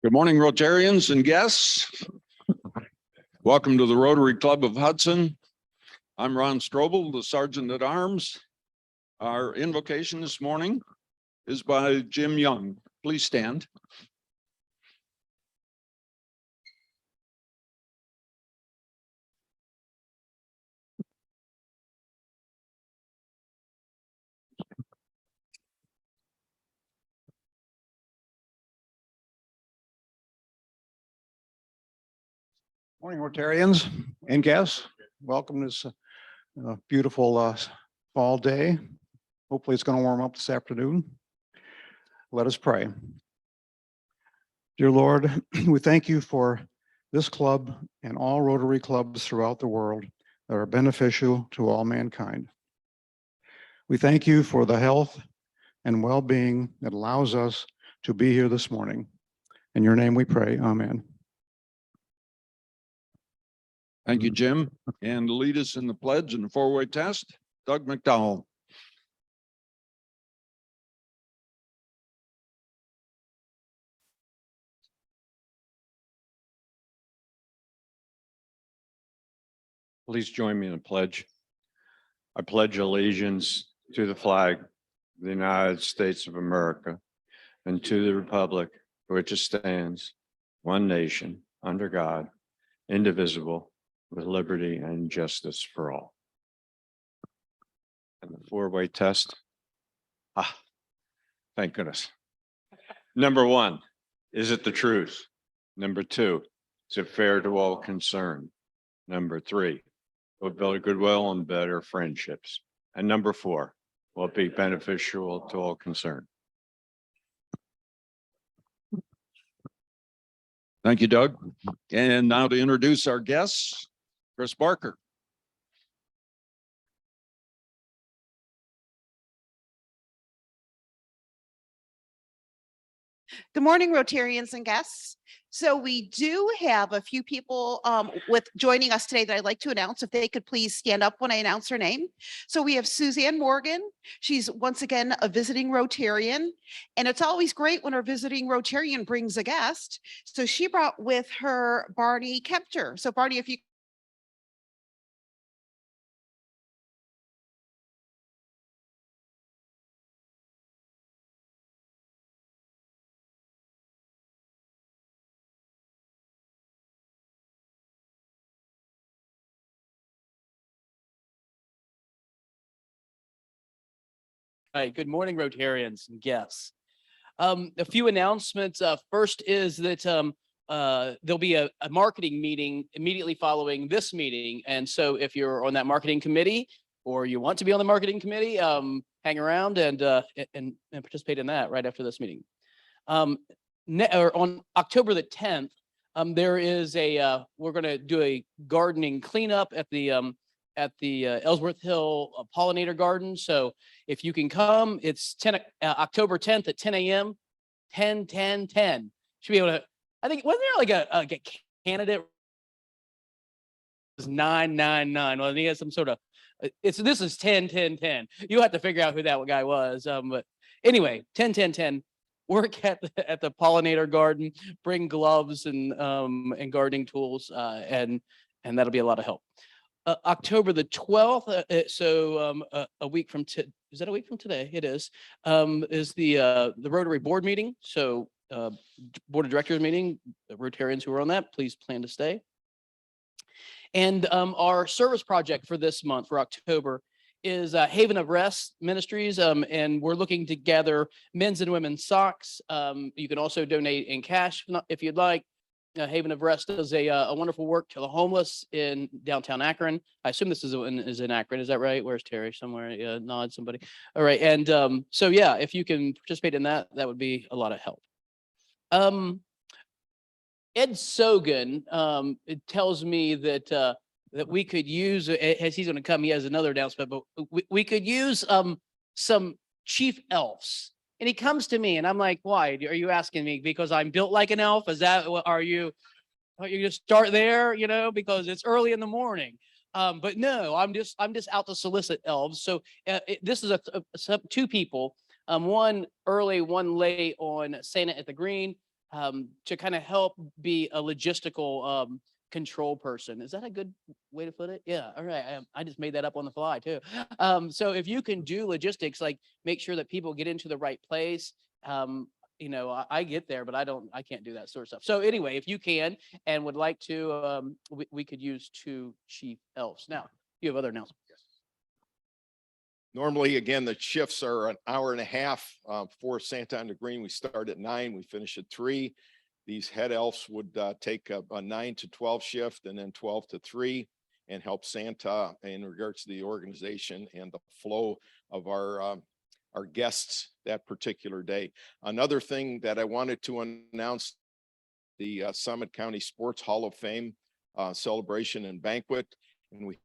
Good morning, Rotarians and guests. Welcome to the Rotary Club of Hudson. I'm Ron Strobel, the Sergeant at Arms. Our invocation this morning is by Jim Young. Please stand. Morning, Rotarians and guests. Welcome to this beautiful fall day. Hopefully it's going to warm up this afternoon. Let us pray. Dear Lord, we thank you for this club and all Rotary clubs throughout the world that are beneficial to all mankind. We thank you for the health and well-being that allows us to be here this morning. In your name we pray, amen. Thank you, Jim. And to lead us in the pledge and the four-way test, Doug McDowell. Please join me in the pledge. I pledge allegiance to the flag of the United States of America and to the republic for which it stands, one nation, under God, indivisible, with liberty and justice for all. And the four-way test. Thank goodness. Number one, is it the truth? Number two, is it fair to all concerned? Number three, will it build goodwill and better friendships? And number four, will it be beneficial to all concerned? Thank you, Doug. And now to introduce our guests, Chris Barker. Good morning, Rotarians and guests. So we do have a few people with joining us today that I'd like to announce. If they could please stand up when I announce her name. So we have Suzanne Morgan. She's once again a visiting Rotarian, and it's always great when our visiting Rotarian brings a guest. So she brought with her Barney Kempter. So Barney, if you All right, good morning, Rotarians and guests. A few announcements. First is that there'll be a marketing meeting immediately following this meeting. And so if you're on that marketing committee or you want to be on the marketing committee, hang around and participate in that right after this meeting. On October the 10th, there is we're going to do a gardening cleanup at the Ellsworth Hill Pollinator Garden. So if you can come, it's October 10th at 10 a.m. 10. Should be able to, I think, wasn't there like a candidate? It was 999. Well, he has some sort of, this is 10. You have to figure out who that guy was. But anyway, 10. Work at the Pollinator Garden, bring gloves and gardening tools, and that'll be a lot of help. October the 12th, so a week from is that a week from today? It is the Rotary board meeting. So board of directors meeting, the Rotarians who are on that, please plan to stay. And our service project for this month, for October, is Haven of Rest Ministries, and we're looking to gather men's and women's socks. You can also donate in cash if you'd like. Haven of Rest does a wonderful work to the homeless in downtown Akron. I assume this is in Akron. Is that right? Where's Terry? Somewhere? Yeah, nod somebody. All right. And so, yeah, if you can participate in that, that would be a lot of help. Ed Sogan, it tells me that that we could use, as he's going to come, he has another announcement, but we could use some chief elves. And he comes to me and I'm like, why? Are you asking me because I'm built like an elf? Is that what are you just start there, you know, because it's early in the morning. But no, I'm just out to solicit elves. So this is two people, one early, one late on Santa at the Green, to kind of help be a logistical control person. Is that a good way to put it? Yeah. All right. I just made that up on the fly too. So if you can do logistics, like make sure that people get into the right place. You know, I get there, but I can't do that sort of stuff. So anyway, if you can and would like to, we could use two chief elves. Now, you have other announcements. Normally, again, the shifts are an hour and a half for Santa on the Green. We start at 9, we finish at 3. These head elves would take a 9 to 12 shift and then 12 to 3 and help Santa in regards to the organization and the flow of our guests that particular day. Another thing that I wanted to announce, the Summit County Sports Hall of Fame celebration and banquet, and we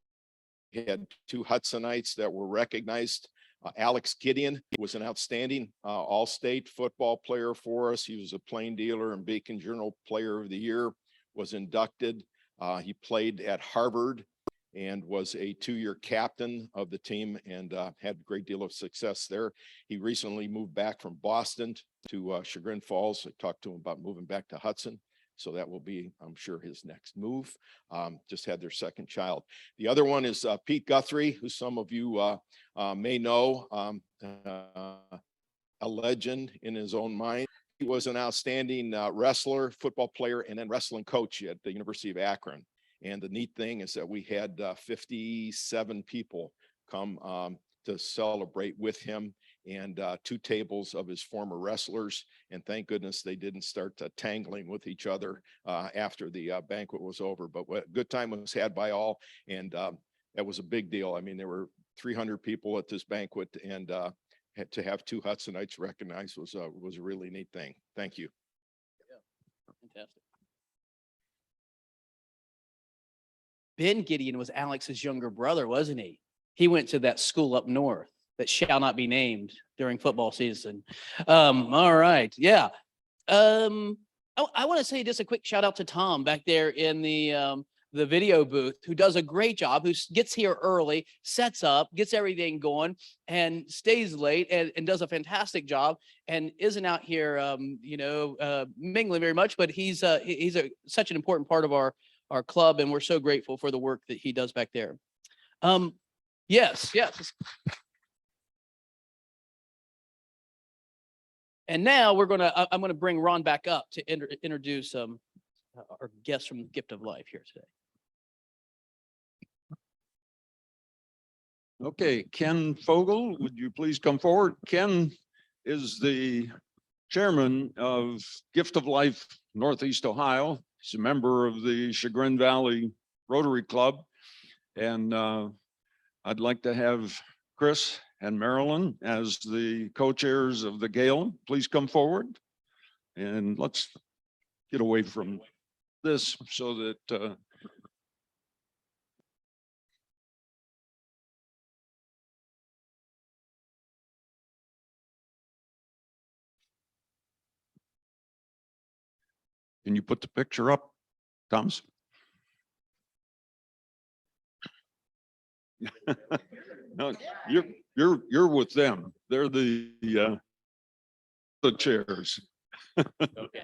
had 2 Hudsonites that were recognized. Alex Gideon was an outstanding all-state football player for us. He was a Plain Dealer and Beacon Journal Player of the Year, was inducted. He played at Harvard and was a 2-year captain of the team and had a great deal of success there. He recently moved back from Boston to Chagrin Falls. I talked to him about moving back to Hudson. So that will be, I'm sure, his next move. Just had their second child. The other one is Pete Guthrie, who some of you may know, a legend in his own mind. He was an outstanding wrestler, football player, and then wrestling coach at the University of Akron. And the neat thing is that we had 57 people come to celebrate with him, and 2 tables of his former wrestlers. And thank goodness they didn't start tangling with each other after the banquet was over. But what a good time was had by all. And that was a big deal. I mean, there were 300 people at this banquet, and to have 2 Hudsonites recognized was a really neat thing. Thank you. Yeah, fantastic. Ben Gideon was Alex's younger brother, wasn't he? He went to that school up north that shall not be named during football season. All right. Yeah. I want to say just a quick shout out to Tom back there in the video booth, who does a great job, who gets here early, sets up, gets everything going, and stays late and does a fantastic job, and isn't out here, mingling very much, but he's such an important part of our club, and we're so grateful for the work that he does back there. Yes. And now I'm gonna bring Ron back up to introduce our guest from the Gift of Life here today. Okay, Ken Fogel, would you please come forward? Ken is the chairman of Gift of Life Northeast Ohio. He's a member of the Chagrin Valley Rotary Club. And I'd like to have Chris and Marilyn as the co-chairs of the Gale. Please come forward. And let's get away from this so that can you put the picture up, Thomas? No, you're with them. They're the chairs. Okay.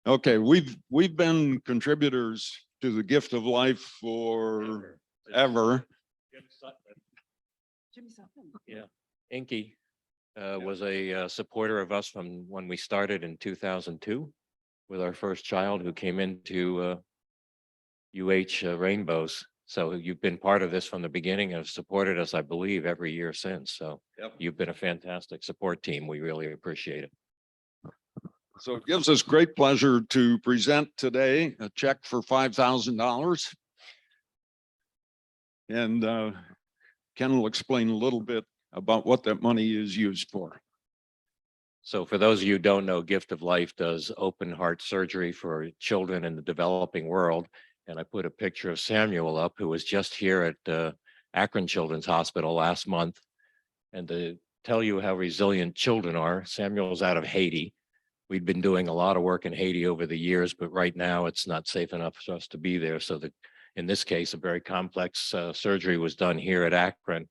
Okay, we've been contributors to the Gift of Life for ever. Yeah, Inky was a supporter of us from when we started in 2002 with our first child who came into Rainbows. So you've been part of this from the beginning and have supported us, I believe, every year since. So Yep. You've been a fantastic support team. We really appreciate it. So it gives us great pleasure to present today a check for $5,000. And Ken will explain a little bit about what that money is used for. So for those of you who don't know, Gift of Life does open heart surgery for children in the developing world. And I put a picture of Samuel up, who was just here at Akron Children's Hospital last month. And to tell you how resilient children are, Samuel's out of Haiti. We've been doing a lot of work in Haiti over the years, but right now it's not safe enough for us to be there. So in this case, a very complex surgery was done here at Akron.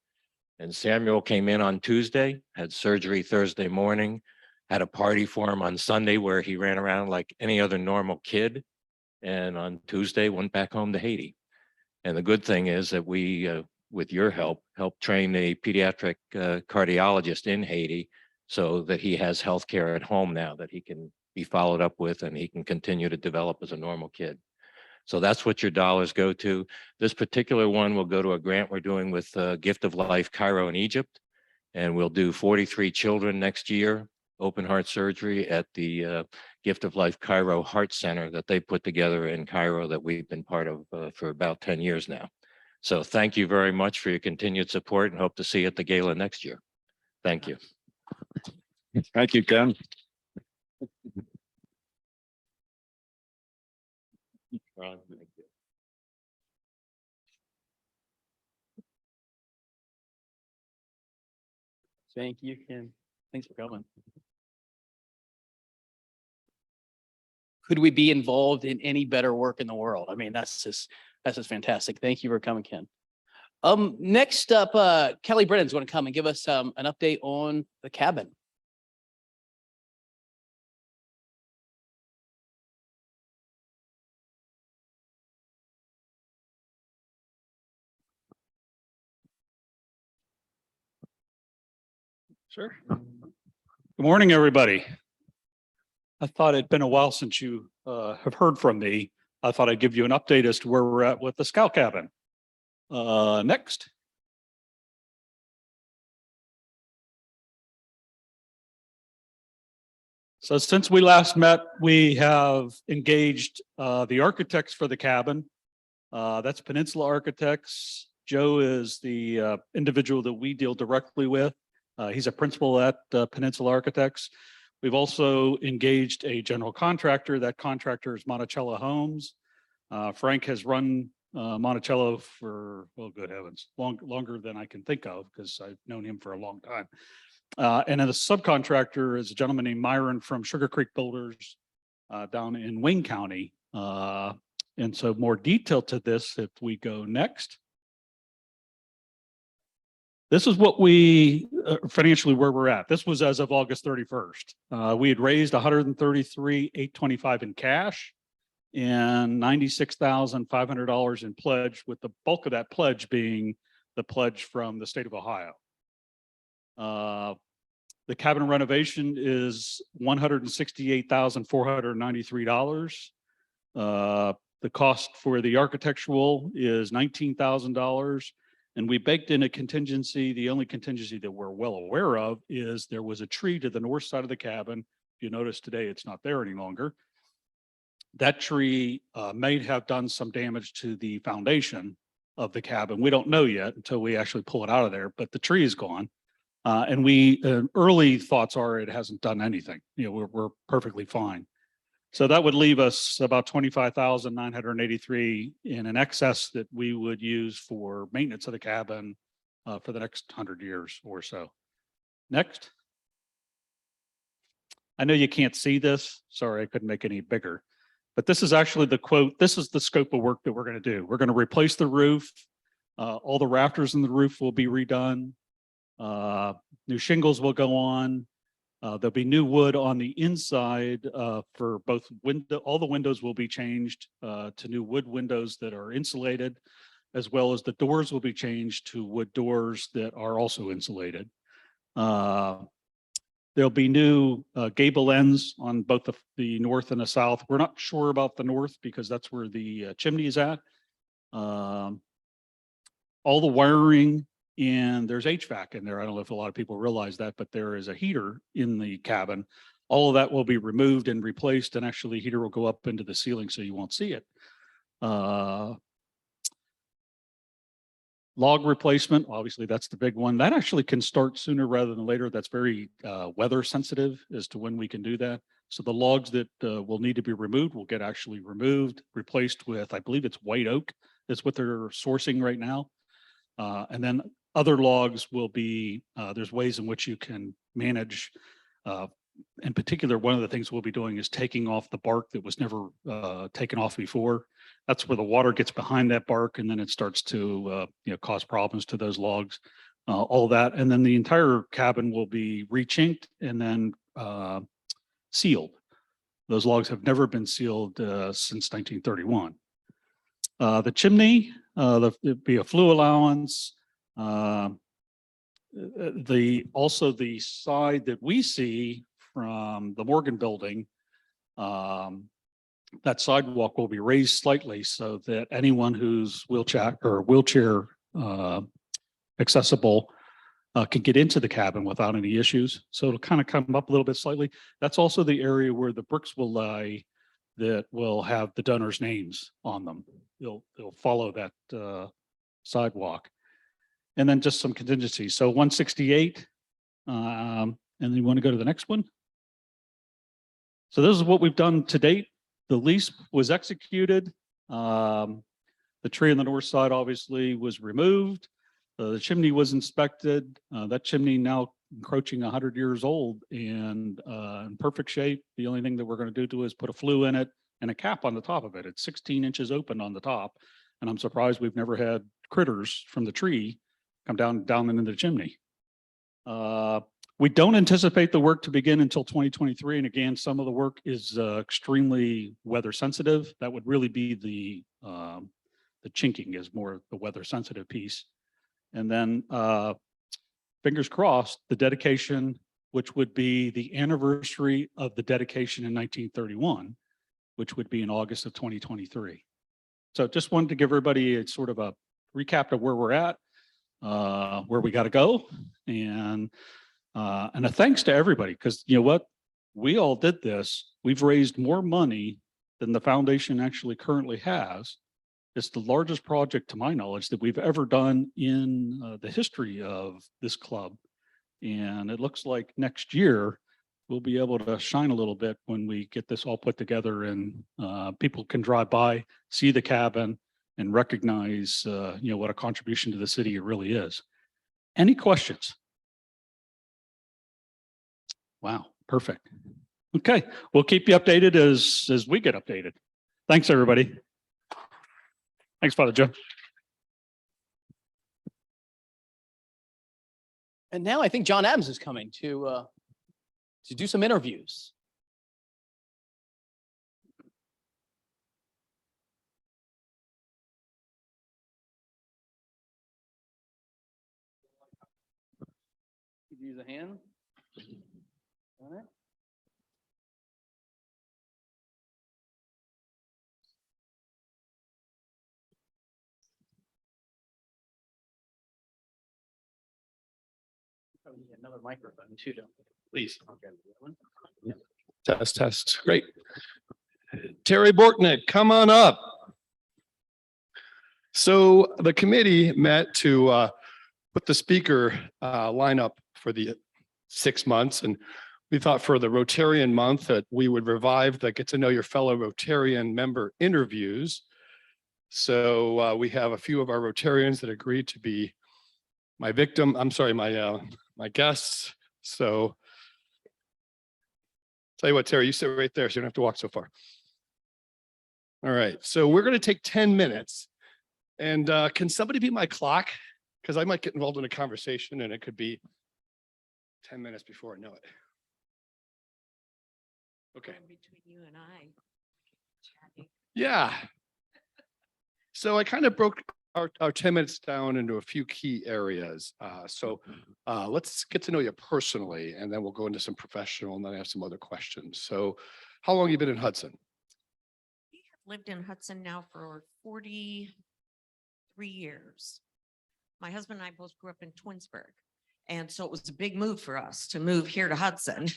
And Samuel came in on Tuesday, had surgery Thursday morning, had a party for him on Sunday where he ran around like any other normal kid. And on Tuesday, went back home to Haiti. And the good thing is that we, with your help, helped train a pediatric cardiologist in Haiti so that he has health care at home now that he can be followed up with and he can continue to develop as a normal kid. So that's what your dollars go to. This particular one will go to a grant we're doing with Gift of Life Cairo in Egypt. And we'll do 43 children next year, open heart surgery at the Gift of Life Cairo Heart Center that they put together in Cairo that we've been part of for about 10 years now. So thank you very much for your continued support and hope to see you at the gala next year. Thank you. Thank you, Ken. Ron, thank you. Thank you, Ken. Thanks for coming. Could we be involved in any better work in the world? I mean, that's just fantastic. Thank you for coming, Ken. Next up, Kelly Brennan's going to come and give us an update on the cabin. Sure. Good morning, everybody. I thought it'd been a while since you have heard from me. I thought I'd give you an update as to where we're at with the scout cabin. Next. So since we last met, we have engaged the architects for the cabin. That's Peninsula Architects. Joe is the individual that we deal directly with. He's a principal at Peninsula Architects. We've also engaged a general contractor. That contractor is Monticello Homes. Frank has run Monticello for, well, good heavens, longer than I can think of because I've known him for a long time. And then the subcontractor is a gentleman named Myron from Sugar Creek Builders down in Wayne County. And so more detail to this if we go next. This is what we financially where we're at. This was as of August 31st. We had raised $133,825 in cash and $96,500 in pledge, with the bulk of that pledge being the pledge from the state of Ohio. The cabin renovation is $168,493. The cost for the architectural is $19,000. And we baked in a contingency. The only contingency that we're well aware of is there was a tree to the north side of the cabin. If you notice today, it's not there any longer. That tree may have done some damage to the foundation of the cabin. We don't know yet until we actually pull it out of there, but the tree is gone. And we early thoughts are it hasn't done anything. You know, we're perfectly fine. So that would leave us about $25,983 in an excess that we would use for maintenance of the cabin for the next 100 years or so. Next. I know you can't see this. Sorry, I couldn't make it any bigger. But this is actually the quote. This is the scope of work that we're going to do. We're going to replace the roof. All the rafters in the roof will be redone. New shingles will go on. There'll be new wood on the inside for both window. All the windows will be changed to new wood windows that are insulated, as well as the doors will be changed to wood doors that are also insulated. There'll be new gable ends on both the north and the south. We're not sure about the north because that's where the chimney is at. All the wiring. And there's HVAC in there. I don't know if a lot of people realize that, but there is a heater in the cabin. All of that will be removed and replaced, and actually heater will go up into the ceiling so you won't see it. Log replacement, obviously that's the big one. That actually can start sooner rather than later. That's very weather sensitive as to when we can do that. So the logs that will need to be removed will get actually removed, replaced with, I believe it's white oak is what they're sourcing right now. And then other logs will be, there's ways in which you can manage. In particular, one of the things we'll be doing is taking off the bark that was never taken off before. That's where the water gets behind that bark, and then it starts to cause problems to those logs. All that, and then the entire cabin will be rechinked and then sealed. Those logs have never been sealed since 1931. The chimney, there'll be a flue allowance. Also the side that we see from the Morgan building, that sidewalk will be raised slightly so that anyone who's wheelchair accessible can get into the cabin without any issues. So it'll kind of come up a little bit slightly. That's also the area where the bricks will lie that will have the donors' names on them. They'll follow that sidewalk. And then just some contingencies. So 168, and then you want to go to the next one. So this is what we've done to date. The lease was executed. The tree on the north side obviously was removed. The chimney was inspected. That chimney now encroaching 100 years old and in perfect shape. The only thing that we're going to do is put a flue in it and a cap on the top of it. It's 16 inches open on the top. And I'm surprised we've never had critters from the tree come down into the chimney. We don't anticipate the work to begin until 2023. And again, some of the work is extremely weather sensitive. That would really be the chinking is more the weather sensitive piece. And then fingers crossed, the dedication, which would be the anniversary of the dedication in 1931, which would be in August of 2023. So just wanted to give everybody a sort of a recap of where we're at, where we got to go, and a thanks to everybody, because you know what, we all did this. We've raised more money than the foundation actually currently has. It's the largest project, to my knowledge, that we've ever done in the history of this club. And it looks like next year we'll be able to shine a little bit when we get this all put together and people can drive by, see the cabin, and recognize what a contribution to the city it really is. Any questions? Wow, perfect. Okay, we'll keep you updated as we get updated. Thanks, everybody. Thanks, Father Joe. And now I think John Adams is coming to do some interviews. Use a hand. All right. Probably need another microphone too, don't we? Please. Okay. Test. Great. Terry Borknick, come on up. So the committee met to put the speaker lineup for the 6 months. And we thought for the Rotarian month that we would revive the get to know your fellow Rotarian member interviews. So we have a few of our Rotarians that agreed to be my guests. So tell you what, Terry, you sit right there, so you don't have to walk so far. All right, so we're going to take 10 minutes. And can somebody be my clock? Because I might get involved in a conversation and it could be 10 minutes before I know it. Okay. Between you and I. Yeah. So I kind of broke our 10 minutes down into a few key areas. Let's get to know you personally, and then we'll go into some professional, and then I have some other questions. So how long have you been in Hudson? We have lived in Hudson now for 43 years. My husband and I both grew up in Twinsburg. And so it was a big move for us to move here to Hudson.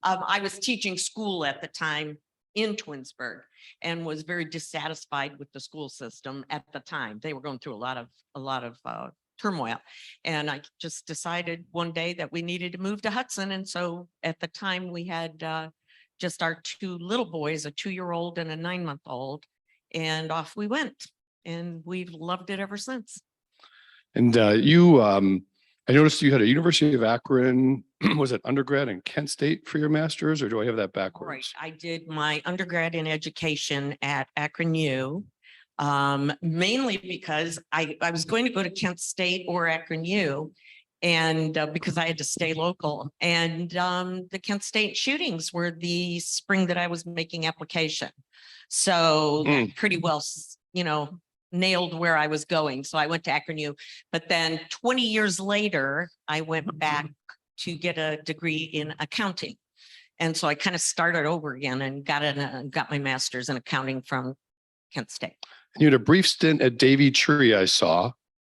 I was teaching school at the time in Twinsburg and was very dissatisfied with the school system at the time. They were going through a lot of turmoil. And I just decided one day that we needed to move to Hudson. And so at the time we had just our two little boys, a 2-year-old and a 9-month-old, and off we went. And we've loved it ever since. And I noticed you had a University of Akron, was it undergrad in Kent State for your master's, or do I have that Right. backwards? I did my undergrad in education at Akron U, mainly because I was going to go to Kent State or Akron U, and because I had to stay local. And the Kent State shootings were the spring that I was making application. So that pretty well, nailed where I was going. So I went to Akron U, but then 20 years later, I went back to get a degree in accounting. And so I kind of started over again and got my master's in accounting from Kent State. You had a brief stint at Davy Tree, I saw.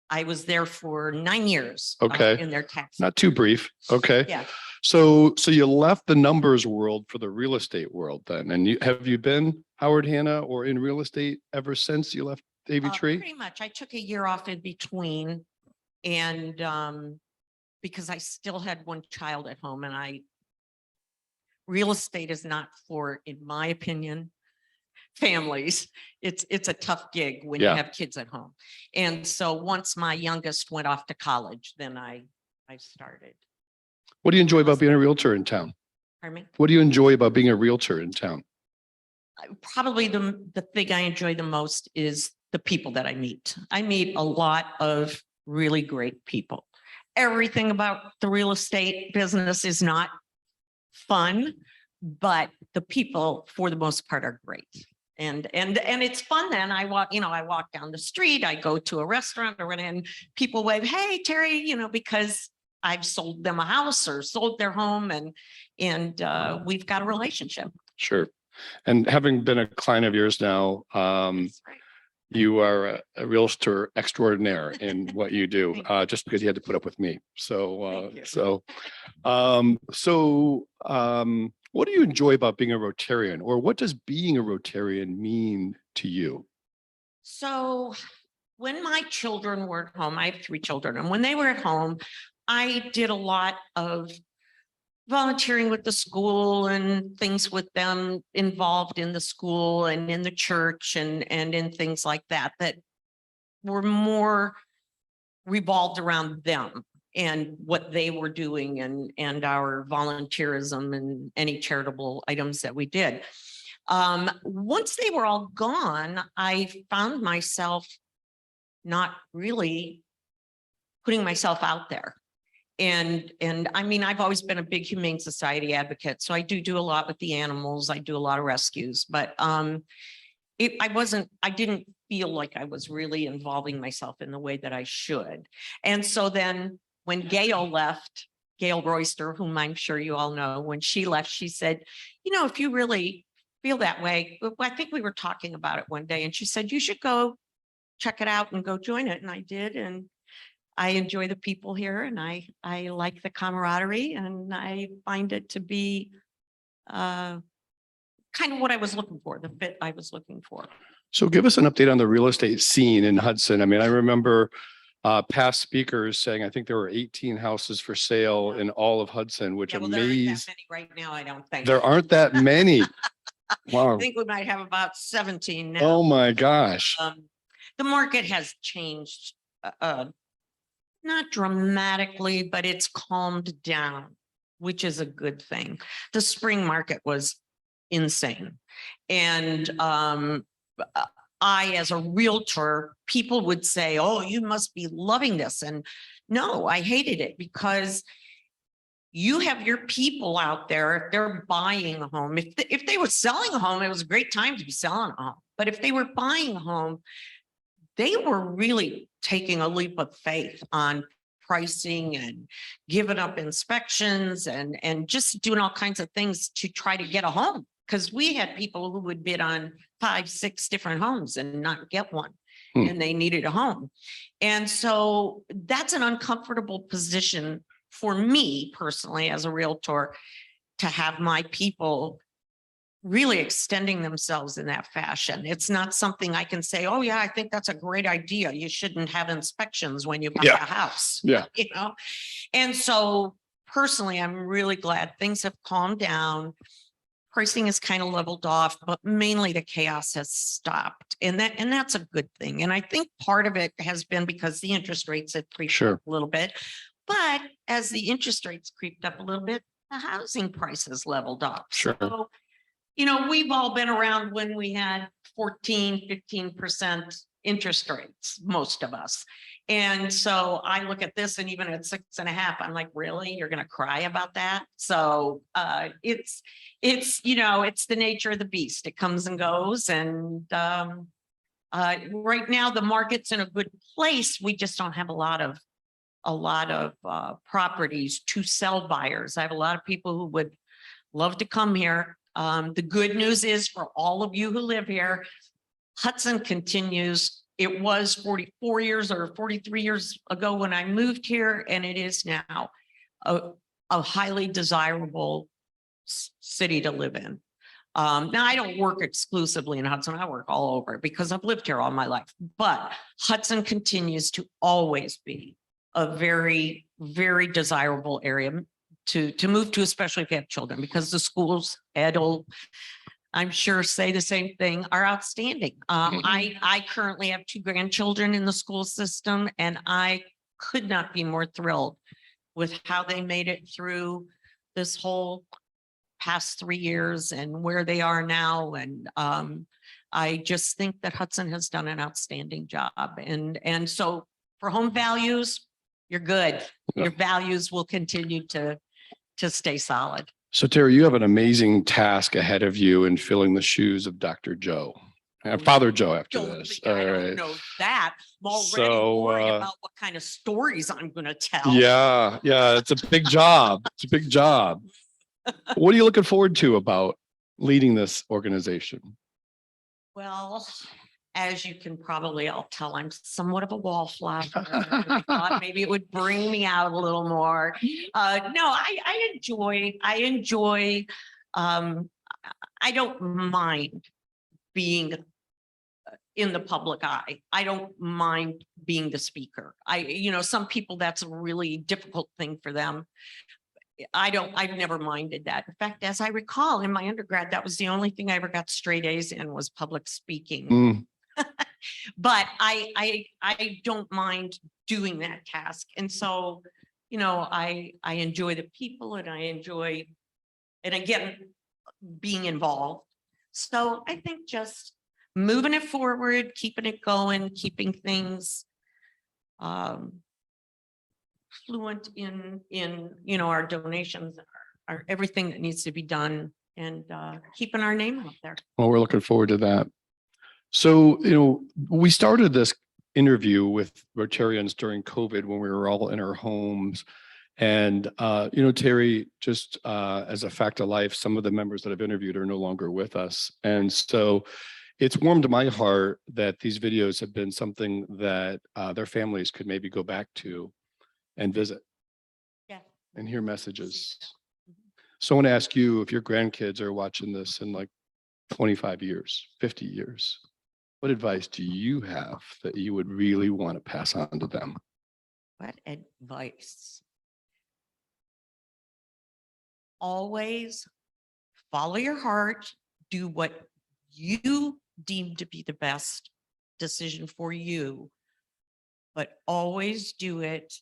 I was there for 9 years. Okay. In their tax. Not too brief. Okay. Yeah. So you left the numbers world for the real estate world then. And have you been, Howard Hanna, or in real estate ever since you left Davy Tree? Pretty much. I took a year off in between, and because I still had one child at home, and real estate is not for, in my opinion, families. It's a tough gig when you have kids at home. And so once my youngest went off to college, then I started. What do you enjoy about being a realtor in town? Pardon me? What do you enjoy about being a realtor in town? Probably the thing I enjoy the most is the people that I meet. I meet a lot of really great people. Everything about the real estate business is not fun, but the people for the most part are great. And it's fun then. I walk down the street, I go to a restaurant or and people wave, "Hey, Terry," because I've sold them a house or sold their home, and we've got a relationship. Sure. And having been a client of yours now, That's right. you are a realtor extraordinaire in what you do, just because you had to put up with me. So, what do you enjoy about being a Rotarian, or what does being a Rotarian mean to you? So when my children were at home, I have 3 children, and when they were at home, I did a lot of volunteering with the school and things with them involved in the school and in the church and in things like that were more revolved around them and what they were doing and our volunteerism and any charitable items that we did. Once they were all gone, I found myself not really putting myself out there. And I mean, I've always been a big Humane Society advocate, so I do a lot with the animals. I do a lot of rescues, but I didn't feel like I was really involving myself in the way that I should. And so then when Gail left, Gail Royster, whom I'm sure you all know, when she left, she said, if you really feel that way, I think we were talking about it one day, and she said, you should go check it out and go join it. And I did. And I enjoy the people here, and I like the camaraderie, and I find it to be kind of what I was looking for, the fit I was looking for. So give us an update on the real estate scene in Hudson. I mean, I remember past speakers saying, I think there were 18 houses for sale in all of Hudson, which Yeah, well, there aren't that amazed. many right now, I don't think. There aren't that many. Wow. I think we might have about 17 now. Oh my gosh. The market has changed, not dramatically, but it's calmed down, which is a good thing. The spring market was insane. And I, as a realtor, people would say, oh, you must be loving this. And no, I hated it, because you have your people out there, if they're buying a home, if they were selling a home, it was a great time to be selling a home. But if they were buying a home, they were really taking a leap of faith on pricing and giving up inspections and just doing all kinds of things to try to get a home. Because we had people who would bid on 5, 6 different homes and not get one. Hmm. And they needed a home. And so that's an uncomfortable position for me personally as a Realtor, to have my people really extending themselves in that fashion. It's not something I can say, oh yeah, I think that's a great idea. You shouldn't have inspections when you buy Yeah. a house. Yeah. You know? And so personally, I'm really glad things have calmed down. Pricing is kind of leveled off, but mainly the chaos has stopped. And that's a good thing. And I think part of it has been because the interest rates have creeped Sure. up a little bit. But as the interest rates creeped up a little bit, the housing prices leveled up. Sure. So, you know, we've all been around when we had 14, 15% interest rates, most of us. And so I look at this, and even at 6.5, I'm like, really, you're going to cry about that? So it's, you know, it's the nature of the beast. It comes and goes. And right now the market's in a good place. We just don't have a lot of properties to sell buyers. I have a lot of people who would love to come here. The good news is, for all of you who live here, Hudson continues. It was 44 years or 43 years ago when I moved here, and it is now a highly desirable city to live in. Now, I don't work exclusively in Hudson. I work all over because I've lived here all my life, but Hudson continues to always be a very, very desirable area to move to, especially if you have children, because the schools, I'm sure, say the same thing, are outstanding. I currently have 2 grandchildren in the school system, and I could not be more thrilled with how they made it through this whole past 3 years and where they are now. And I just think that Hudson has done an outstanding job. And so for home values, you're good. Your values will continue to stay solid. So Terry, you have an amazing task ahead of you in filling the shoes of Dr. Joe. Father Joe after this. I don't know that. I'm already worried about what kind of stories I'm going to tell. Yeah, it's a big job. It's a big job. What are you looking forward to about leading this organization? Well, as you can probably all tell, I'm somewhat of a wallflower. I thought maybe it would bring me out a little more. No, I enjoy, I don't mind being in the public eye. I don't mind being the speaker. Some people, that's a really difficult thing for them. I've never minded that. In fact, as I recall, in my undergrad, that was the only thing I ever got straight A's in, was public speaking. But I don't mind doing that task. And so, I enjoy the people, and I enjoy, and again, being involved. So I think just moving it forward, keeping it going, keeping things fluent in our donations, our everything that needs to be done, and keeping our name up there. Well, we're looking forward to that. So, we started this interview with Rotarians during COVID when we were all in our homes. And, Terry, just as a fact of life, some of the members that I've interviewed are no longer with us. And so it's warmed my heart that these videos have been something that their families could maybe go back to and visit. Yeah. And hear messages. So I want to ask you, if your grandkids are watching this in like 25 years, 50 years, what advice do you have that you would really want to pass on to them? What advice? Always follow your heart, do what you deem to be the best decision for you, but always do it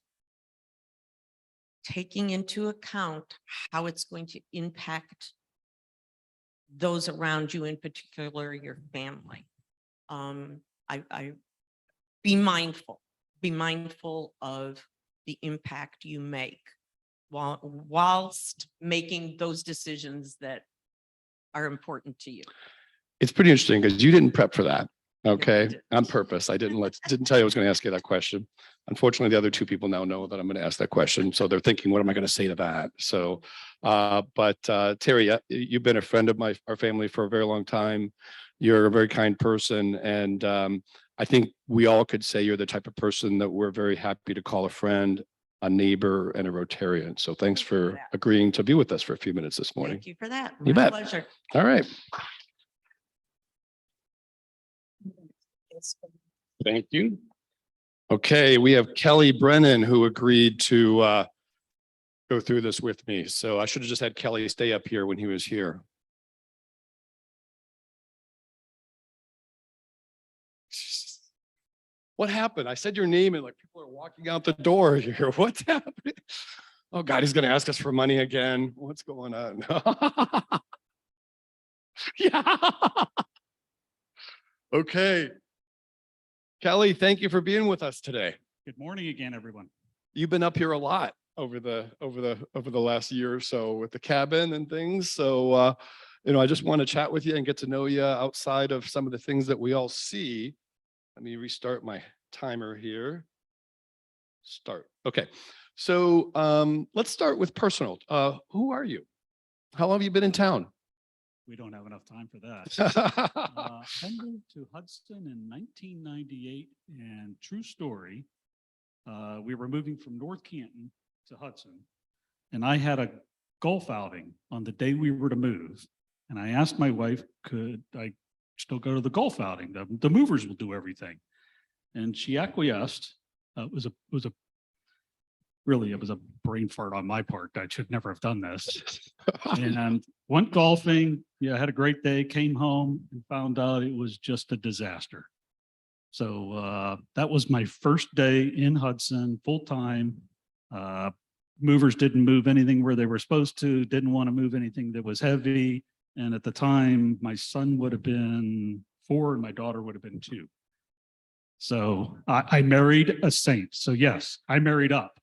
taking into account how it's going to impact those around you, in particular your family. Be mindful of the impact you make whilst making those decisions that are important to you. It's pretty interesting because you didn't prep for that. Okay, didn't. on purpose. I didn't tell you I was going to ask you that question. Unfortunately, the other 2 people now know that I'm going to ask that question. So they're thinking, what am I going to say to that? So, but Terry, you've been a friend of our family for a very long time. You're a very kind person, and I think we all could say you're the type of person that we're very happy to call a friend, a neighbor, and a Rotarian. So thanks for agreeing to be with us for a few minutes this morning. Thank you for that. You My bet. Pleasure. All right. Thank you. Okay, we have Kelly Brennan who agreed to go through this with me. So I should have just had Kelly stay up here when he was here. What happened? I said your name and like people are walking out the door here. What's happening? Oh God, he's going to ask us for money again. What's going on? Yeah. Okay. Kelly, thank you for being with us today. Good morning again, everyone. You've been up here a lot over the last year or so with the cabin and things. So I just want to chat with you and get to know you outside of some of the things that we all see. Let me restart my timer here. Start. Okay. So let's start with personal. Who are you? How long have you been in town? We don't have enough time for that. I moved to Hudson in 1998, and true story, we were moving from North Canton to Hudson, and I had a golf outing on the day we were to move. And I asked my wife, could I still go to the golf outing? The movers will do everything. And she acquiesced. It was a brain fart on my part. I should never have done this. And went golfing. Yeah, had a great day, came home and found out it was just a disaster. So that was my first day in Hudson, full time. Movers didn't move anything where they were supposed to, didn't want to move anything that was heavy. And at the time, my son would have been 4 and my daughter would have been 2. So I married a saint. So yes, I married up.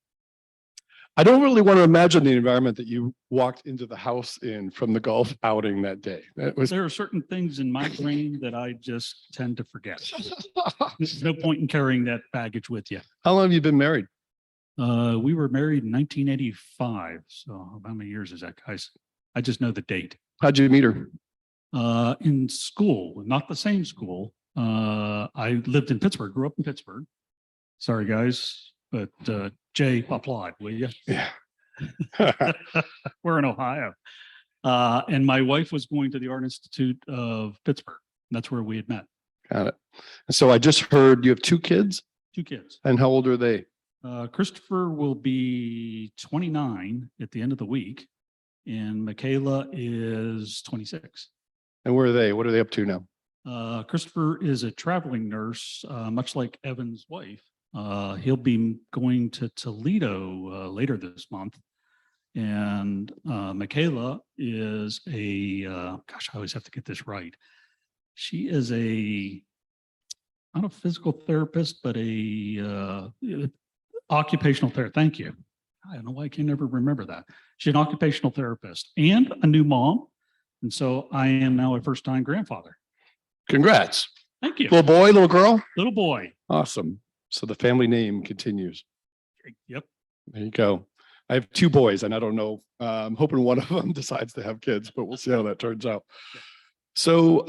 I don't really want to imagine the environment that you walked into the house in from the golf outing that day. There are certain things in my brain that I just tend to forget. There's no point in carrying that baggage with you. How long have you been married? We were married in 1985. So how many years is that, guys? I just know the date. How'd you meet her? In school, not the same school. I lived in Pittsburgh, grew up in Pittsburgh. Sorry, guys, but Jay, applaud, will you? Yeah. We're in Ohio. And my wife was going to the Art Institute of Pittsburgh. That's where we had met. Got it. So I just heard you have 2 kids. 2 kids. And how old are they? Christopher will be 29 at the end of the week, and Michaela is 26. And where are they? What are they up to now? Christopher is a traveling nurse, much like Evan's wife. He'll be going to Toledo later this month. And Michaela is gosh, I always have to get this right. She is not a physical therapist, but occupational therapist. Thank you. I don't know why I can never remember that. She's an occupational therapist and a new mom. And so I am now a first-time grandfather. Congrats. Thank you. Little boy, little girl? Little boy. Awesome. So the family name continues. Yep. There you go. I have 2 boys and I don't know. I'm hoping one of them decides to have kids, but we'll see how that turns out. So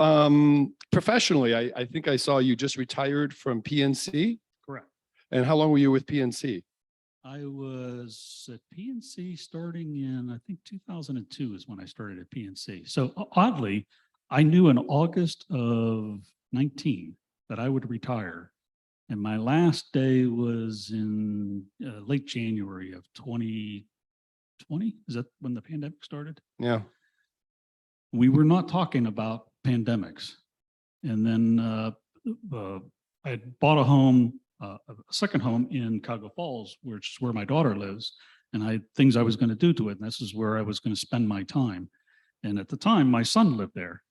professionally, I think I saw you just retired from PNC. Correct. And how long were you with PNC? I was at PNC starting in, I think 2002 is when I started at PNC. So oddly, I knew in August of 19 that I would retire. And my last day was in late January of 2020. Is that when the pandemic started? Yeah. We were not talking about pandemics. And then I had bought a second home in Cuyahoga Falls, which is where my daughter lives, and things I was going to do to it. And this is where I was going to spend my time. And at the time, my son lived there.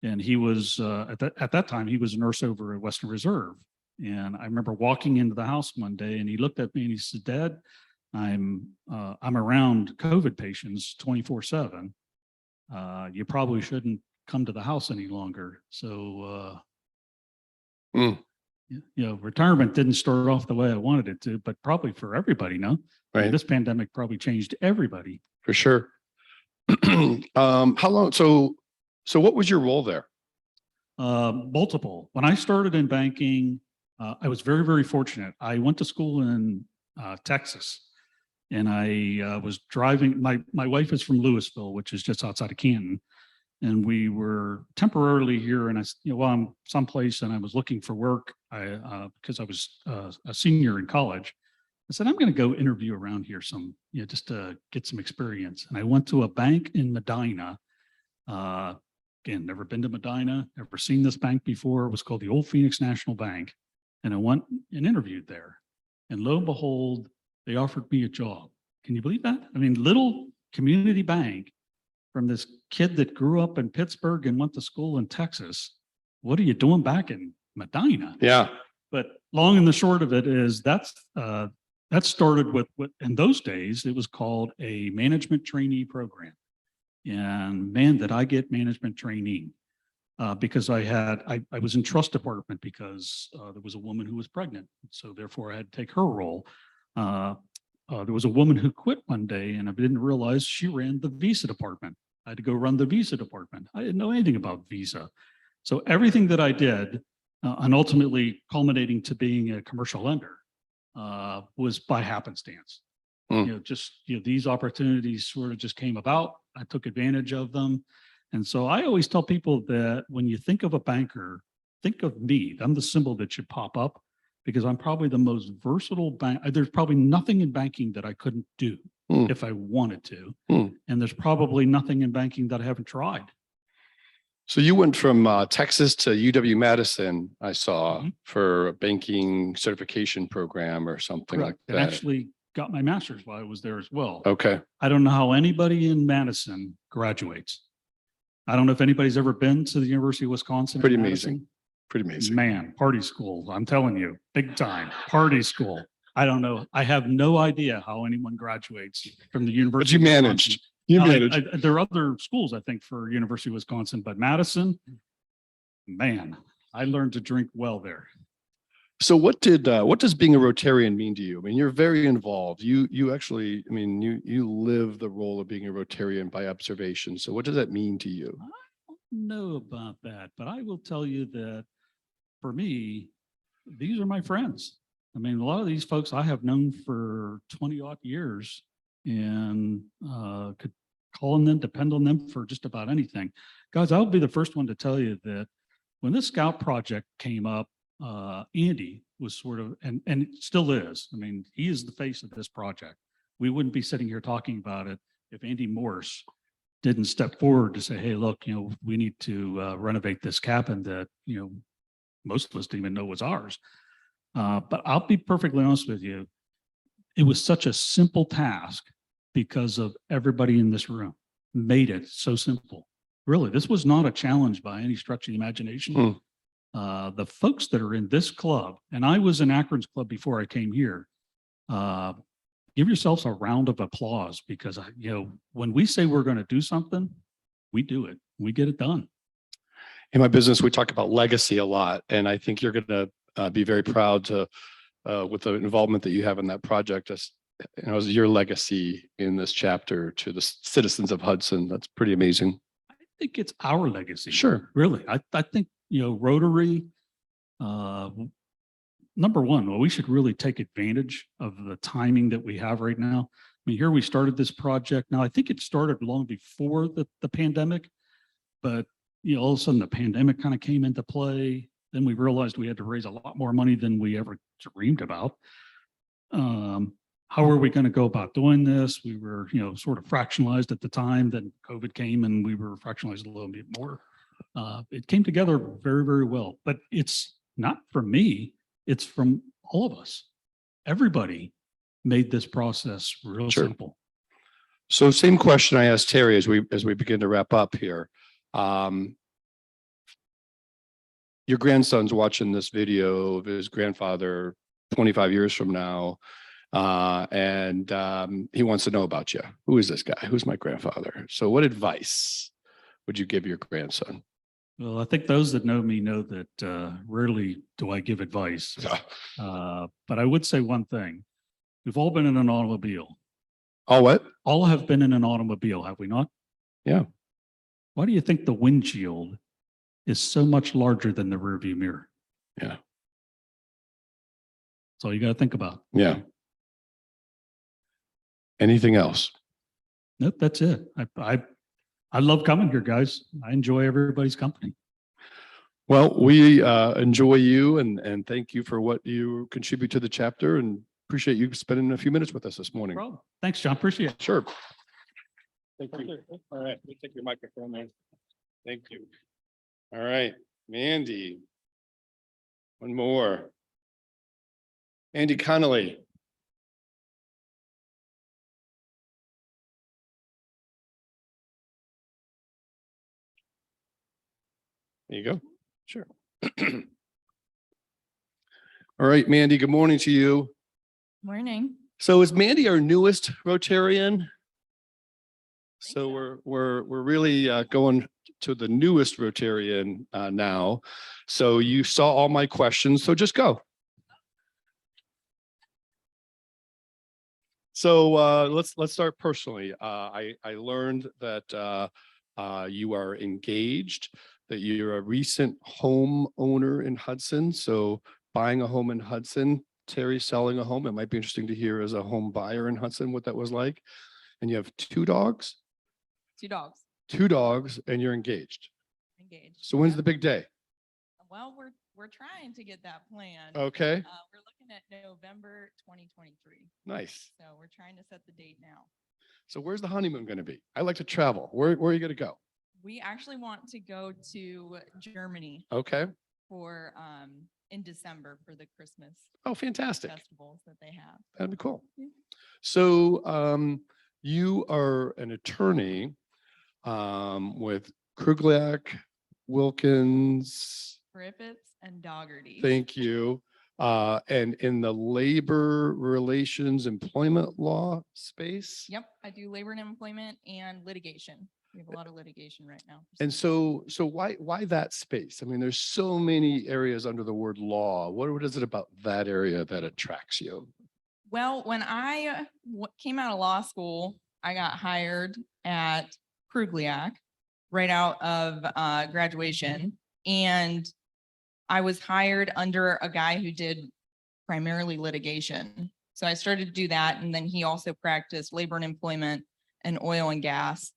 And he was, at that time, he was a nurse over at Western Reserve. And I remember walking into the house one day and he looked at me and he said, Dad, I'm around COVID patients 24/7. You probably shouldn't come to the house any longer. So, retirement didn't start off the way I wanted it to, but probably for everybody, no? Right. This pandemic probably changed everybody. For sure. How long? So what was your role there? Multiple. When I started in banking, I was very, very fortunate. I went to school in Texas, and I was driving. My wife is from Louisville, which is just outside of Canton, and we were temporarily here. And while I'm someplace and I was looking for work, because I was a senior in college, I said, I'm going to go interview around here just to get some experience. And I went to a bank in Medina. Again, never been to Medina, never seen this bank before. It was called the Old Phoenix National Bank. And I went and interviewed there. And lo and behold, they offered me a job. Can you believe that? I mean, little community bank from this kid that grew up in Pittsburgh and went to school in Texas. What are you doing back in Medina? Yeah. But long and the short of it is that started with what in those days it was called a management trainee program. And man, did I get management training because I was in trust department because there was a woman who was pregnant. So therefore I had to take her role. There was a woman who quit one day and I didn't realize she ran the visa department. I had to go run the visa department. I didn't know anything about visa. So everything that I did and ultimately culminating to being a commercial lender was by happenstance. These opportunities sort of just came about. I took advantage of them. And so I always tell people that when you think of a banker, think of me. I'm the symbol that should pop up because I'm probably the most versatile bank. There's probably nothing in banking that I couldn't do if I wanted to. And there's probably nothing in banking that I haven't tried. So you went from Texas to UW-Madison, I saw, for a banking certification program or something like And that. actually got my master's while I was there as well. Okay. I don't know how anybody in Madison graduates. I don't know if anybody's ever been to the University of Wisconsin. Pretty in amazing. Madison. Pretty amazing. Man, party school. I'm telling you, big time party school. I don't know. I have no idea how anyone graduates from the University. But you of managed. Wisconsin. You Now, managed. there are other schools, I think, for University of Wisconsin, but Madison, man, I learned to drink well there. So what does being a Rotarian mean to you? I mean, you're very involved. You actually, I mean, you live the role of being a Rotarian by observation. So what does that mean to you? I don't know about that, but I will tell you that for me, these are my friends. I mean, a lot of these folks I have known for 20 odd years and could call on them, depend on them for just about anything. Guys, I'll be the first one to tell you that when this Scout project came up, Andy was sort of, and it still is. I mean, he is the face of this project. We wouldn't be sitting here talking about it if Andy Morse didn't step forward to say, hey, look, we need to renovate this cabin that, most of us didn't even know was ours. But I'll be perfectly honest with you. It was such a simple task because of everybody in this room made it so simple. Really, this was not a challenge by any stretch of the imagination. The folks that are in this club, and I was in Akron's club before I came here, give yourselves a round of applause because, when we say we're going to do something, we do it. We get it done. In my business, we talk about legacy a lot, and I think you're going to be very proud to, with the involvement that you have in that project, as your legacy in this chapter to the citizens of Hudson. That's pretty amazing. I think it's our legacy. Sure. Really. I think, Rotary, number one, well, we should really take advantage of the timing that we have right now. I mean, here we started this project. Now, I think it started long before the pandemic, but all of a sudden the pandemic kind of came into play. Then we realized we had to raise a lot more money than we ever dreamed about. How are we going to go about doing this? We were, sort of fractionalized at the time. Then COVID came and we were fractionalized a little bit more. It came together very, very well, but it's not from me. It's from all of us. Everybody made this process real simple. So same question I asked Terry as we begin to wrap up here. Your grandson's watching this video of his grandfather 25 years from now, and he wants to know about you. Who is this guy? Who's my grandfather? So what advice would you give your grandson? Well, I think those that know me know that rarely do I give advice. But I would say one thing. We've all been in an automobile. All what? All have been in an automobile, have we not? Yeah. Why do you think the windshield is so much larger than the rearview mirror. Yeah. That's all you got to think about. Yeah. Anything else? Nope, that's it. I love coming here, guys. I enjoy everybody's company. Well, we enjoy you and thank you for what you contribute to the chapter and appreciate you spending a few minutes with us this morning. No problem. Thanks, John. Appreciate it. Sure. Thank you. All right, we'll take your microphone there. Thank you. All right, Mandy. One more. Andy Connolly. There you go. Sure. All right, Mandy, good morning to you. Morning. So is Mandy our newest Rotarian? So we're really going to the newest Rotarian now. So you saw all my questions, so just go. So let's start personally. I learned that you are engaged, that you're a recent home owner in Hudson. So buying a home in Hudson, Terry selling a home. It might be interesting to hear as a home buyer in Hudson what that was like. And you have 2 dogs? 2 dogs 2 dogs, and you're engaged. engaged. So when's Yep. the big day? Well, we're trying to get that plan. Okay, We're looking at November 2023. nice. So we're trying to set the date now. So where's the honeymoon going to be? I like to travel. Where are you going to go? We actually want to go to Germany Okay. for in December for the Christmas Oh, fantastic. festivals that they have. That'd be cool. Yeah. So you are an attorney with Krugliak, Wilkins. Griffiths and Dougherty. Thank you. And in the labor relations employment law space. Yep, I do labor and employment and litigation. We have a lot of litigation right now. And so why that space? I mean, there's so many areas under the word law. What is it about that area that attracts you? Well, when I came out of law school, I got hired at Krugliak right out of graduation. And I was hired under a guy who did primarily litigation. So I started to do that. And then he also practiced labor and employment and oil and gas.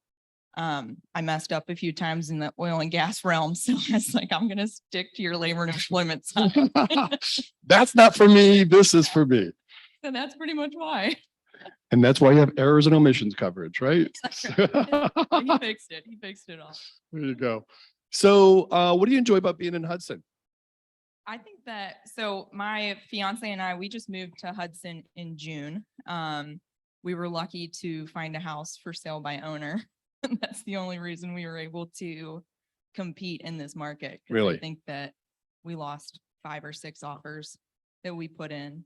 I messed up a few times in the oil and gas realm. So I was like, I'm going to stick to your labor and employment side. That's not for me. This is for me. So that's pretty much why. And that's why you have errors and omissions coverage, right? He fixed it. He fixed it all. There you go. So what do you enjoy about being in Hudson? I think that, so my fiance and I, we just moved to Hudson in June. We were lucky to find a house for sale by owner. That's the only reason we were able to compete in this market. 'Cause Really? I think that we lost 5 or 6 offers that we put in.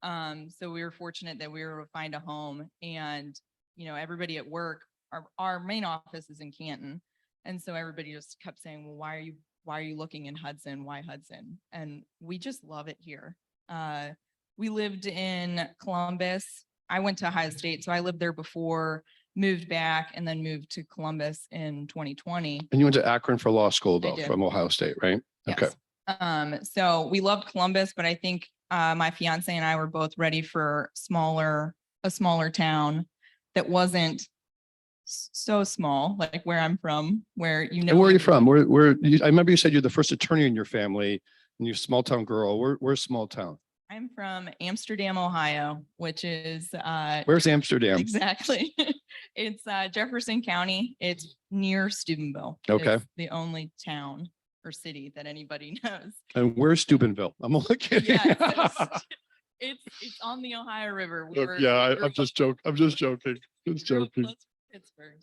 So we were fortunate that we were able to find a home, and, you know, everybody at work, our main office is in Canton. And so everybody just kept saying, well, why are you looking in Hudson? Why Hudson? And we just love it here. We lived in Columbus. I went to Ohio State, so I lived there before, moved back, and then moved to Columbus in 2020. And you went to Akron for law school though, did. from Ohio State, right? Okay. Yes. So we loved Columbus, but I think my fiance and I were both ready for a smaller town that wasn't so small, like where I'm from, where you know. And where are you from? I remember you said you're the first attorney in your family and you're a small town girl. Where's small town? I'm from Amsterdam, Ohio, which is Where's Amsterdam? exactly. It's Jefferson County. It's near Steubenville. Okay. It's the only town or city that anybody knows. And where's Steubenville? I'm only kidding. Yeah, it's on the Ohio River. We were- Yeah, we were I'm just joking. I'm just joking. Just real joking. close to Pittsburgh.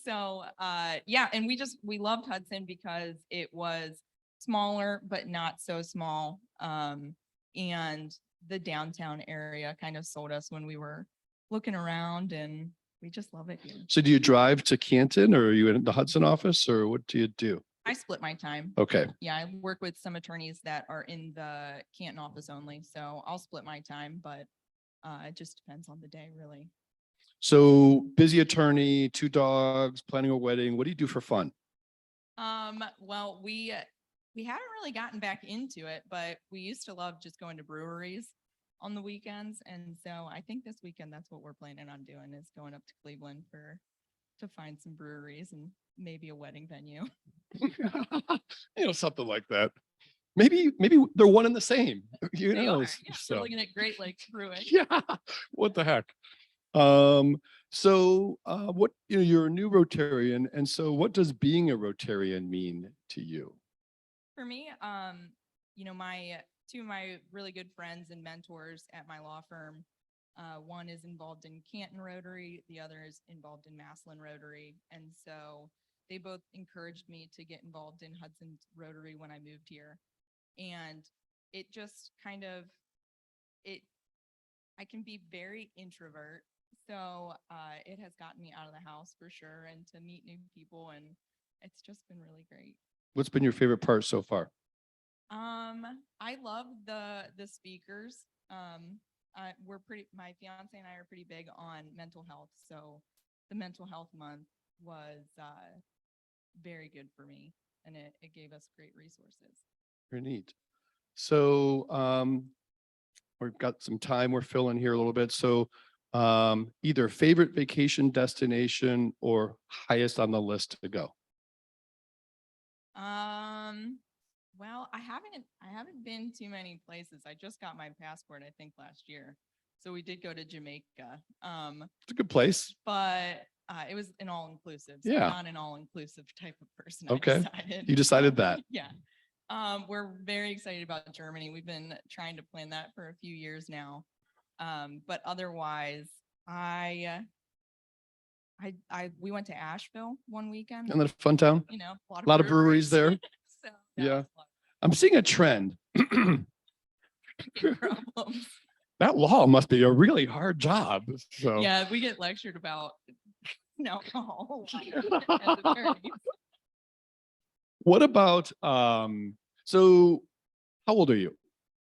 So, yeah, and we loved Hudson because it was smaller, but not so small. And the downtown area kind of sold us when we were looking around, and we just love it here. So do you drive to Canton or are you in the Hudson office or what do you do? I split my time. Okay. Yeah, I work with some attorneys that are in the Canton office only, so I'll split my time, but it just depends on the day, really. So busy attorney, 2 dogs, planning a wedding. What do you do for fun? Well, we haven't really gotten back into it, but we used to love just going to breweries on the weekends. And so I think this weekend, that's what we're planning on doing, is going up to Cleveland to find some breweries and maybe a wedding venue. Something like that. Maybe they're one and the same. Who They are, knows? yeah, So, we're looking at Great Lakes Brewing. yeah, what the heck? What, you're a new Rotarian, and so what does being a Rotarian mean to you? For me, my two of my really good friends and mentors at my law firm, one is involved in Canton Rotary, the other is involved in Massillon Rotary. And so they both encouraged me to get involved in Hudson Rotary when I moved here. And it just kind of, I can be very introvert. So it has gotten me out of the house for sure, and to meet new people. And it's just been really great. What's been your favorite part so far? I love the speakers. My fiance and I are pretty big on mental health. So the mental health month was very good for me, and it gave us great resources. Very neat. So we've got some time. We're filling here a little bit. So either favorite vacation destination or highest on the list to go. Well, I haven't been to many places. I just got my passport, I think, last year. So we did go to Jamaica. It's a good place. But it was an all-inclusive. So Yeah. I'm not an all-inclusive type of person. Okay. I decided. You decided that. Yeah. We're very excited about Germany. We've been trying to plan that for a few years now. But otherwise, we went to Asheville one weekend. Isn't that a fun town? A lot of breweries there. So Yeah. I'm seeing a trend. problems. That law must be a really hard job. So Yeah, we get lectured about alcohol. as attorneys. what about so how old are you?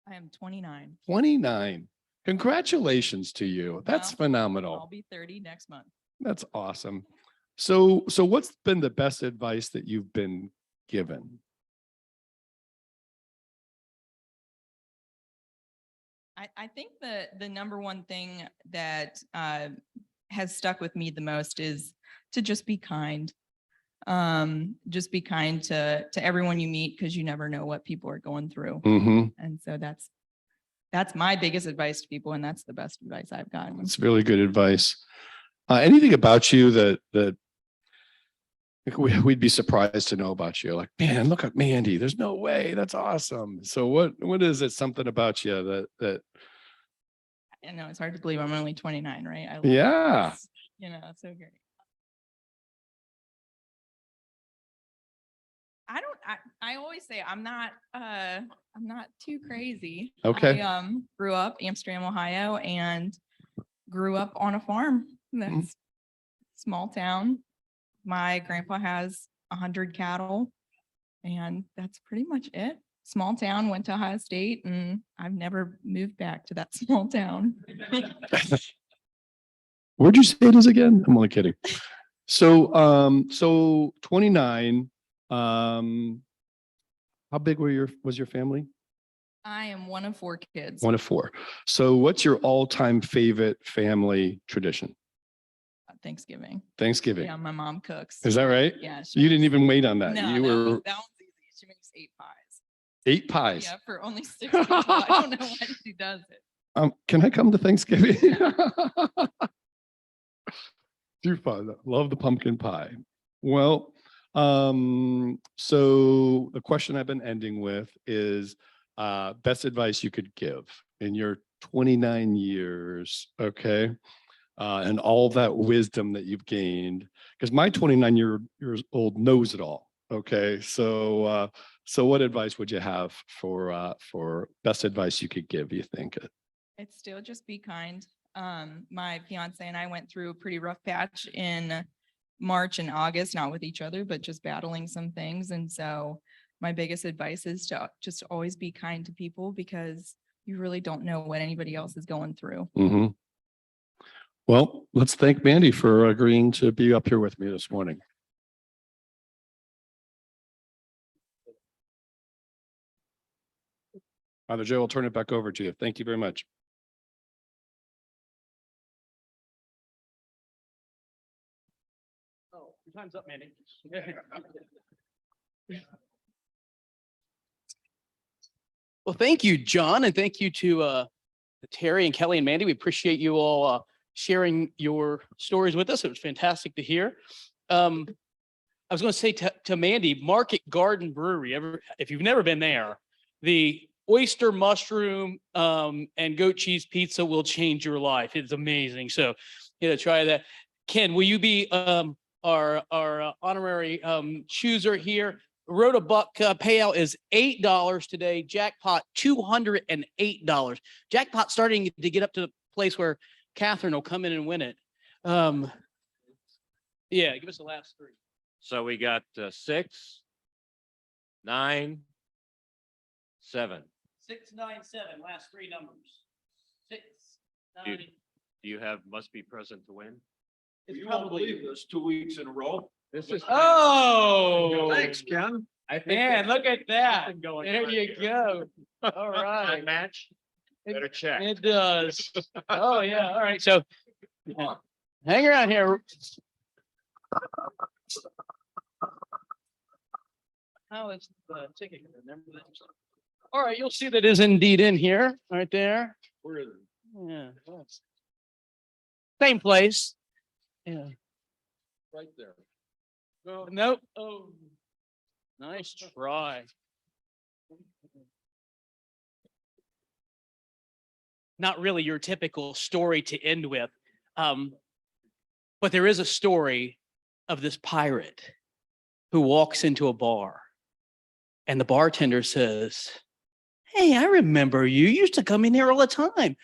I am 29. 29. Congratulations to you. That's Well, phenomenal. I'll be 30 next month. That's awesome. So what's been the best advice that you've been given? I think the number one thing that has stuck with me the most is to just be kind. Just be kind to everyone you meet, because you never know what people are going through. Mm-hmm. And so that's my biggest advice to people, and that's the best advice I've gotten. That's really good advice. Anything about you that we'd be surprised to know about you? Like, man, look at Mandy. There's no way. That's awesome. So what is it? Something about you that I know it's hard to believe I'm only 29, right? I love Yeah. this. It's so great. I always say I'm not too crazy. Okay. I grew up Amsterdam, Ohio, and grew up on a farm. That's small town. My grandpa has 100 cattle, and that's pretty much it. Small town, went to Ohio State, and I've never moved back to that small town. Where'd you say it is again? I'm only kidding. So 29. How big was your family? I am one of 4 kids. One of 4. So what's your all-time favorite family tradition? Thanksgiving. Thanksgiving. Yeah, my mom cooks. Is that right? Yeah. You didn't even wait on that. No, You were that one's easy. She makes 8 pies. 8 pies. Yeah, for only 6 people. I don't know why she does it. Can I come to Thanksgiving? Too fun. Love the pumpkin pie. Well, so the question I've been ending with is best advice you could give in your 29 years, okay? And all that wisdom that you've gained, because my 29-year-old old knows it all. Okay, so what advice would you have for best advice you could give? You think? It's still just be kind. My fiance and I went through a pretty rough patch in March and August, not with each other, but just battling some things. And so my biggest advice is to just always be kind to people, because you really don't know what anybody else is going through. Mm-hmm. Well, let's thank Mandy for agreeing to be up here with me this morning. Father Joe, I'll turn it back over to you. Thank you very much. Oh, your time's up, Mandy. Well, thank you, John, and thank you to Terry and Kelly and Mandy. We appreciate you all sharing your stories with us. It was fantastic to hear. I was going to say to Mandy, Market Garden Brewery, if you've never been there, the oyster mushroom and goat cheese pizza will change your life. It's amazing. So, try that. Ken, will you be our honorary chooser here? Rota Buck payout is $8 today. Jackpot $208. Jackpot starting to get up to the place where Catherine will come in and win it. Yeah, give us the last three. So we got 6, 9, 7. 697, last three numbers. 6, Do 9. Do you have must be present to win? It's You won't probably. believe this, 2 weeks in a row. This is. Oh, Thanks, Ken. I think man, look at that. something going There on you here. go. All right. Match. Better check. It does. Oh, yeah. All right. So hang around here. How is the ticket? Remember that? All right. You'll see that is indeed in here right there. Where is it? Yeah. Same place. Yeah. Right there. No, nope. Oh, nice try. Not really your typical story to end with. But there is a story of this pirate who walks into a bar and the bartender says, "Hey, I remember you. You used to come in here all the time.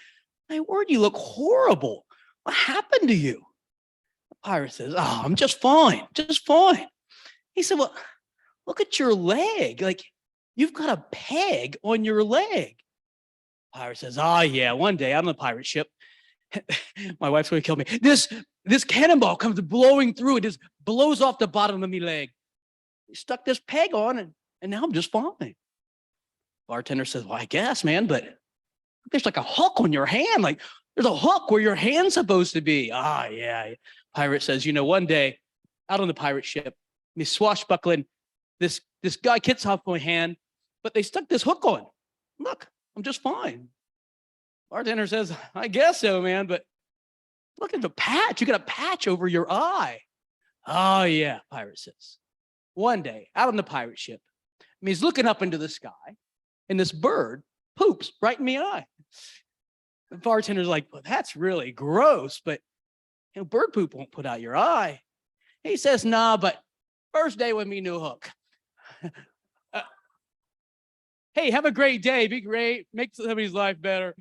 My word, you look horrible. What happened to you?" The pirate says, "Oh, I'm just fine, just fine." He said, "Well, look at your leg. Like you've got a peg on your leg." Pirate says, "Oh yeah, one day I'm on the pirate ship. My wife's going to kill me. This cannonball comes blowing through. It just blows off the bottom of my leg. He stuck this peg on and now I'm just fine." Bartender says, "Well, I guess, man, but there's like a hook on your hand. Like there's a hook where your hand's supposed to be." "Ah, yeah." Pirate says, "One day out on the pirate ship, me swashbuckling, this guy gets off my hand, but they stuck this hook on. Look, I'm just fine." Bartender says, "I guess so, man, but look at the patch. You got a patch over your eye." "Oh, yeah," pirate says. One day out on the pirate ship, he's looking up into the sky and this bird poops right in my eye. The bartender's like, "Well, that's really gross, but bird poop won't put out your eye." He says, "Nah, but first day with me new hook." Hey, have a great day. Be great. Make somebody's life better.